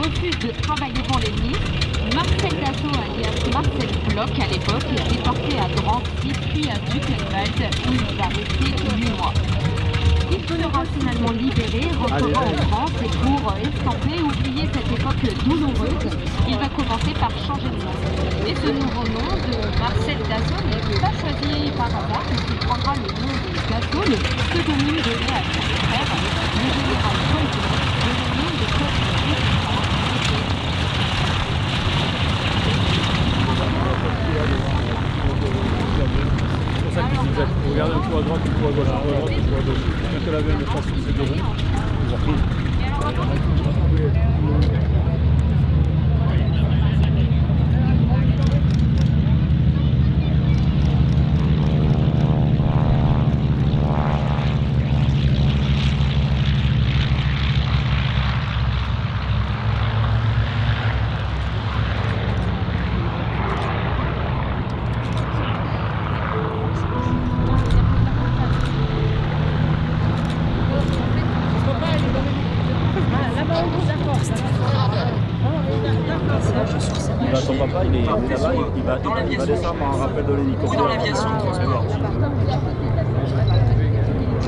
refuse de travailler pour l'ennemi. Marcel Dassault, alias Marcel Bloch à l'époque, est déporté à Drancy puis à Buchenwald où il va rester 8 mois. Il sera finalement libéré, rentrera en France et pour estamper, oublier cette époque douloureuse, il va commencer par changer de nom. Et ce nouveau nom de Marcel Dassault n'est pas choisi par hasard puisqu'il prendra le nom de Dassault, le pseudonyme donné à son frère, le général Paul Bloch, devenu de Côte C'est pour ça que vous regardez un coup à droite, un coup à gauche, un coup à droite, un coup à gauche. Quand elle avait une face sur ces deux roues, son papa, il est là-bas, il va descendre par un rappel de l'hélicoptère. Oui, dans l'aviation de transport.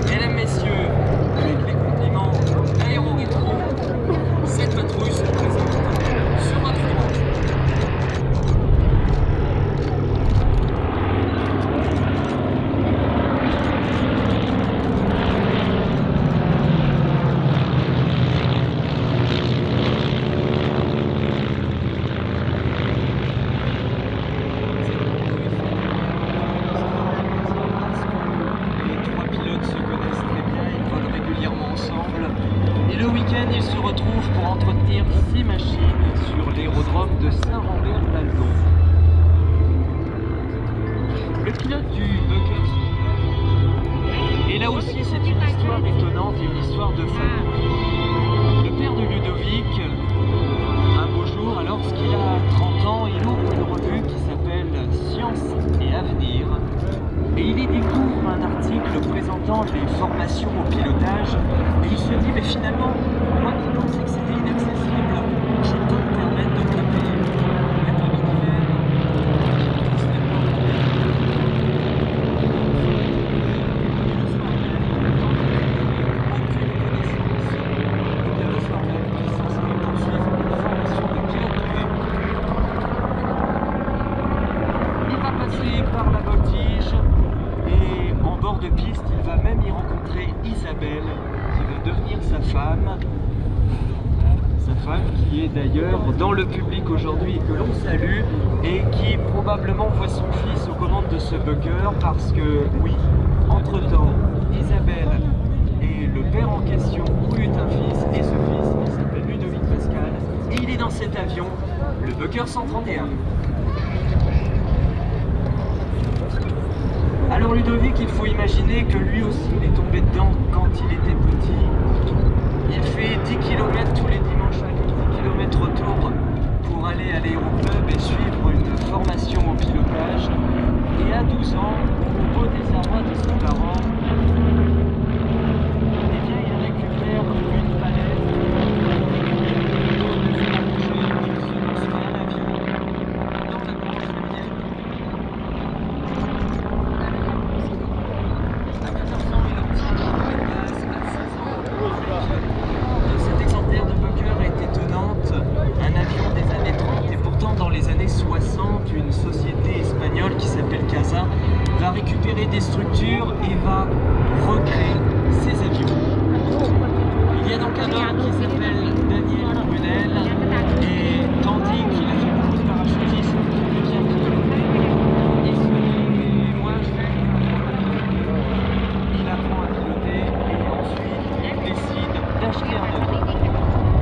Mesdames, messieurs, avec les compliments aéro-rétro, cette patrouille se présente sur votre droite. Et le week-end, ils se retrouvent pour entretenir 6 machines sur l'aérodrome de Saint-Rambert-d'Albon. Le pilote du Buckers. Et là aussi, c'est une histoire étonnante et une histoire de famille. Le père de Ludovic, un beau jour, alors qu'il a 30 ans, il ouvre une revue qui s'appelle Science et Avenir. Et il y découvre un article présentant les formations au pilotage et il se dit mais finalement, moi qui pensais que c'était inaccessible, je peux me permettre de me le payer. La famille d'hiver, il va passer par la voltige. Et en bord de piste, il va même y rencontrer Isabelle, qui va devenir sa femme qui est d'ailleurs dans le public aujourd'hui et que l'on salue, et qui probablement voit son fils aux commandes de ce bugger, parce que, oui, entre-temps, Isabelle et le père en question ont eu un fils, et ce fils, il s'appelle Ludovic Pascal, et il est dans cet avion, le Bugger 131. Alors Ludovic, il faut imaginer que lui aussi il est tombé dedans quand il était petit. Il fait 10 km tous les dimanches à 10 km retour pour aller à l'aéroclub et suivre une formation au pilotage. Et à 12 ans, au beau désarroi de ses parents, eh bien il récupère une palette et il se lance sur un avion dans la Grande Rivière. Cet exemplaire de Bucker est étonnante, un avion des années 30 et pourtant dans les années 60, une société espagnole qui s'appelle Casa va récupérer des structures et va recréer ces avions. Il y a donc un homme qui s'appelle Daniel Brunel et tandis qu'il a fait beaucoup de parachutisme, il devient pilote. Il se dit, mais moi je vais... Il apprend à piloter et ensuite il décide d'acheter un avion.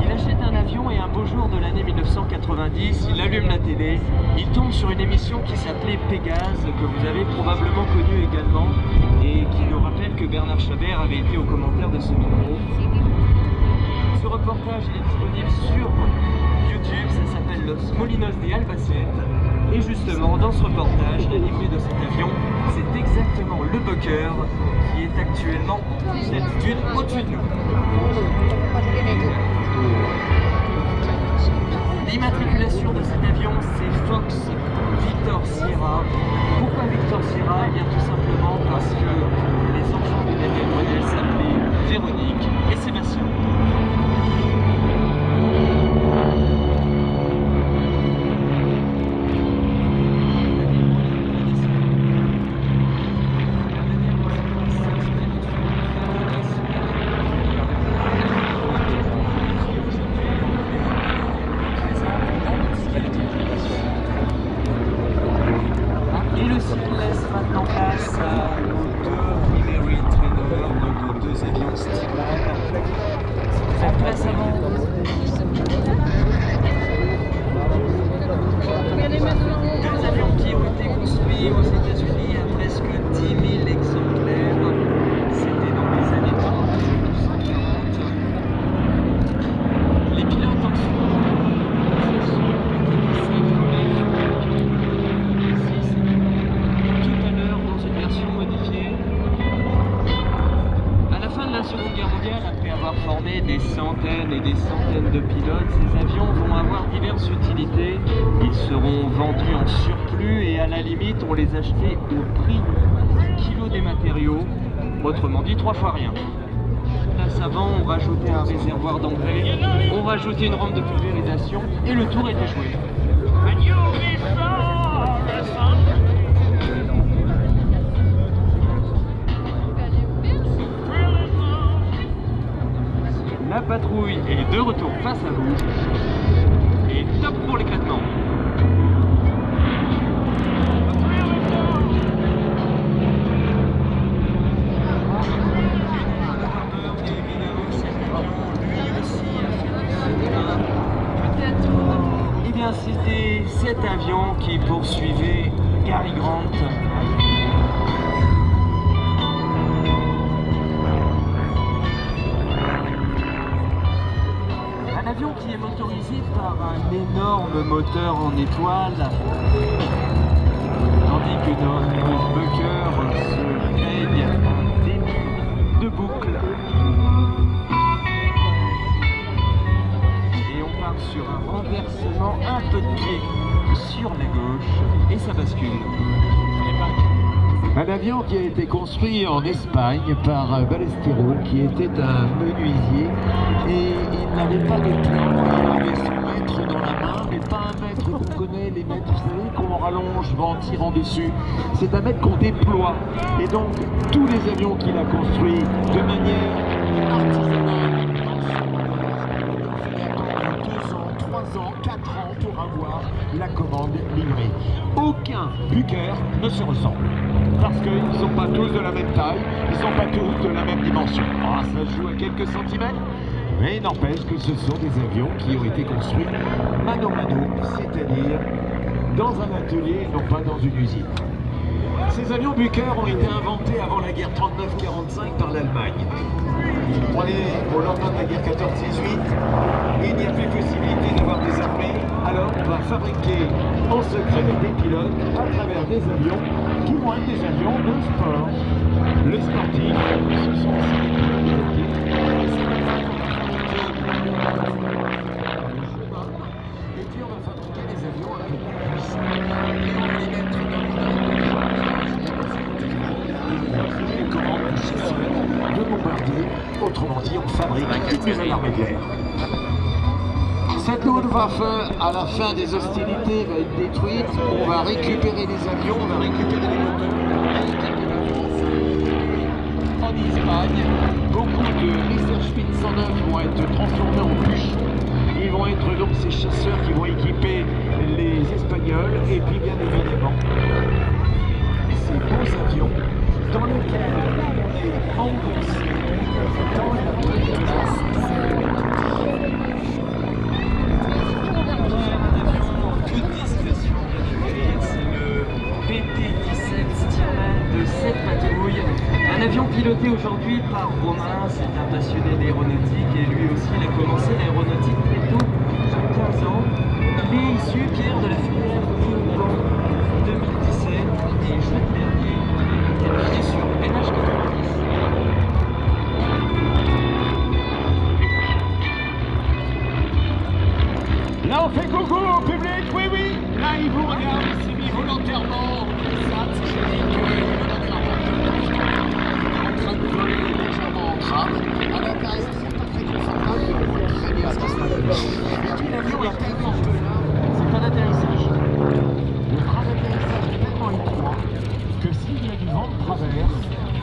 Il achète un avion et un beau jour de l'année 1990, il allume la télé, il tombe sur une émission qui s'appelait Pégase, que vous avez probablement connue également, et qui nous rappelle que Bernard Chabert avait été au commentaire de ce numéro. Ce reportage il est disponible sur YouTube, ça s'appelle Los Molinos de Albacete. Et justement, dans ce reportage, la livrée de cet avion, c'est exactement le Bucker qui est actuellement en altitude au-dessus de nous. L'immatriculation de cet avion, c'est Fox Victor Sierra. Pourquoi Victor Sierra? Eh bien tout simplement parce que les enfants du dernier modèle s'appelaient Véronique et Sébastien. Et le ciel laisse maintenant place à nos deux Hillary Trainer, nos deux avions Stigman. La place avant. Deux avions qui ont été construits aux États-Unis à presque 10 000 exemplaires. C'était dans les années 30, 1940. Les pilotes en sont tout à l'heure dans une version modifiée. À la fin de la Seconde Guerre mondiale, après avoir formé des centaines et des centaines de pilotes, ces avions vont avoir diverses utilités. Ils seront vendus en surplus et à la limite, on les achetait au prix du kilo des matériaux, autrement dit 3 fois rien. Place avant, on rajoutait un réservoir d'engrais, on rajoutait une rampe de pulvérisation et le tour était joué. La patrouille est de retour face à vous. Et top pour l'éclatement. Eh bien, c'était cet avion qui poursuivait Cary Grant. Un avion qui est motorisé par un énorme moteur en étoile, tandis que notre Bucker se paye un début de boucle. Et on part sur un renversement, un peu de pied sur la gauche, et ça bascule. Un avion qui a été construit en Espagne par Ballesteros, qui était un menuisier, et il n'avait pas de plan, il avait son mètre dans la main, mais pas un mètre qu'on connaît, les mètres, vous savez, qu'on rallonge en tirant dessus. C'est un mètre qu'on déploie, et donc tous les avions qu'il a construits de manière artisanale, il a 2 ans, 3 ans, 4 ans pour avoir la commande livrée. Aucun Bucker ne se ressemble. Parce qu'ils ne sont pas tous de la même taille, ils ne sont pas tous de la même dimension. Ah, ça se joue à quelques centimètres, mais il n'empêche que ce sont des avions qui ont été construits mano mano, c'est-à-dire dans un atelier, non pas dans une usine. Ces avions Bucker ont été inventés avant la guerre 39-45 par l'Allemagne. On est au lendemain de la guerre 14-18, il n'y a plus possibilité d'avoir des armées, alors on va fabriquer en secret des pilotes à travers des avions qui vont être des avions de sport. Le sportif, ce sont aussi des pilotes et puis on va fabriquer des avions un peu plus puissants. Et on va les mettre dans les commandes de chasseurs, de bombardiers. Autrement dit, on fabrique une nouvelle armée de l'air. Cette Luftwaffe, à la fin des hostilités, va être détruite. On va récupérer les avions, on va récupérer les moteurs. En Espagne, beaucoup de Messerschmitt 109 vont être transformés en bûches. Ils vont être donc ces chasseurs qui vont équiper les Espagnols. Et puis bien évidemment, ces beaux avions dans lesquels on est engoncé dans la petite classe. De cette patrouille, un avion piloté aujourd'hui par Romain, c'est un passionné d'aéronautique et lui aussi il a commencé l'aéronautique très tôt, à 15 ans. Il est issu, Pierre, de la filière Vauban 2017 et jeudi dernier, il est qualifié sur NH90. Là on fait coucou. vent de travers,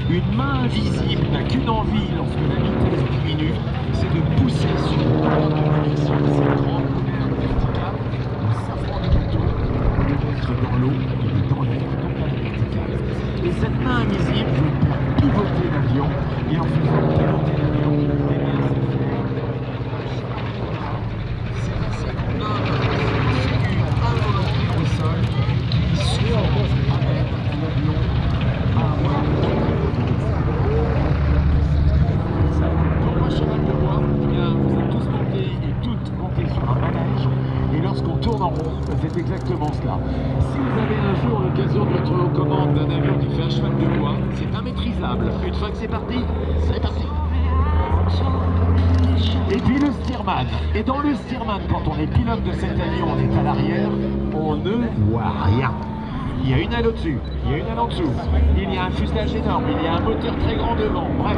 une main invisible n'a qu'une envie lorsque la vitesse diminue, c'est de pousser sur le bord de l'avion cette grande commande verticale, le safran du bateau, au lieu d'être dans l'eau, il est dans l'air, donc à la verticale. Et cette main invisible veut faire pivoter l'avion, et en faisant pivoter l'avion, eh bien c'est passer d'un figure involontaire au sol qui souvent amène l'avion à avoir cheval de bois, eh bien, vous êtes tous montés et toutes montées sur un manège, et lorsqu'on tourne en rond, c'est exactement cela. Si vous avez un jour l'occasion de mettre aux commandes d'un avion qui fait un cheval de bois, c'est immaîtrisable. Une fois que c'est parti, c'est parti. Et puis le steerman. Et dans le steerman, quand on est pilote de cet avion, on est à l'arrière, on ne voit rien. Il y a une aile au-dessus, il y a une aile en dessous, il y a un fuselage énorme, il y a un moteur très grand devant, bref.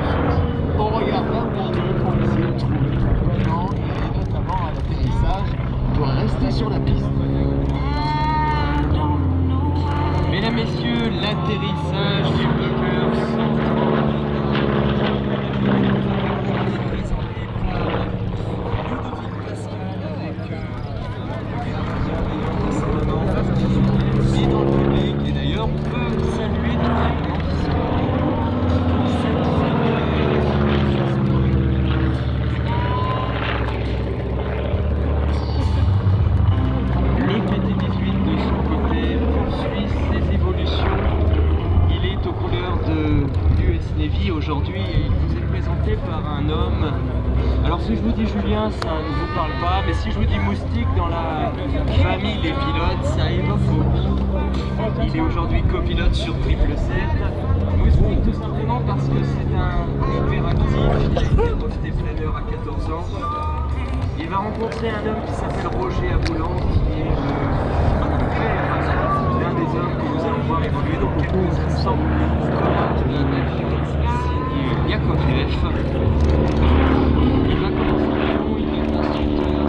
On regarde là où on veut pour essayer de trouver comment, et notamment à l'atterrissage, on doit rester sur la piste. Mesdames, Messieurs, l'atterrissage du Booker 103. Et d'ailleurs, on peut saluer tous les gens qui sont le PT-18 de son côté poursuit ses évolutions. Il est aux couleurs de l'US Navy aujourd'hui et il vous est présenté par un homme. Alors si je vous dis Julien, ça ne vous parle pas, mais si je vous dis Moustique dans la famille des pilotes, ça évoque beaucoup. Il est aujourd'hui copilote sur 777. Moustique tout simplement parce que c'est un hyperactif, il a été breveté planeur à 14 ans. Il va rencontrer un homme qui s'appelle Roger Aboulan, qui est le père d'un des hommes que nous allons voir évoluer dans quelques instants comme un avion signé Yakovlev. Il va commencer l'avion, il va être instructeur.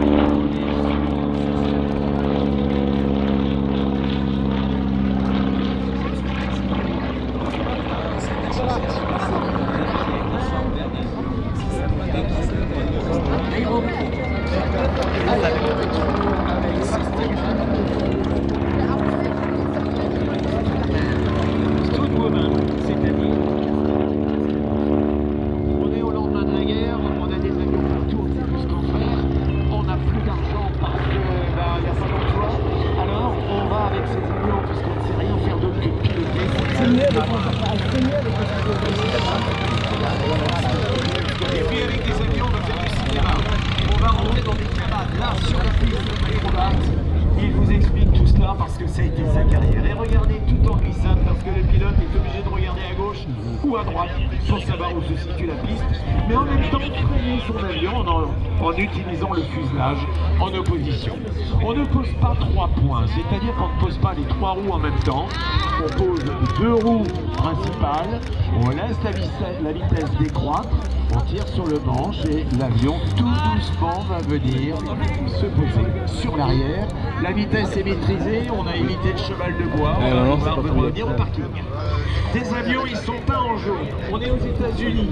Stonewoman, c'est-à-dire on est au lendemain de la guerre, on a des avions partout, on ne sait plus ce qu'en faire, on n'a plus d'argent parce que il n'y a pas d'emploi, alors on va avec ces avions puisqu'on ne sait rien faire d'autre que piloter. C'est mieux et puis avec des avions, on va faire du cinéma. On va rentrer dans des cabades là sur la piste aérobate. Il vous explique tout cela parce que ça a été sa carrière. Et regardez tout en glissade parce que le pilote est obligé de regarder à gauche ou à droite pour savoir où se situe la piste. Mais en même temps, freiner son avion en utilisant le fuselage en opposition. On ne pose pas 3 points, c'est-à-dire qu'on ne pose pas les 3 roues en même temps. On pose 2 roues principales, on laisse la vitesse décroître, on tire sur le manche et l'avion tout doucement va venir se poser sur l'arrière. La vitesse est maîtrisée, on a évité le cheval de bois, on va revenir au parking. Des avions, ils sont peints en jaune. On est aux États-Unis.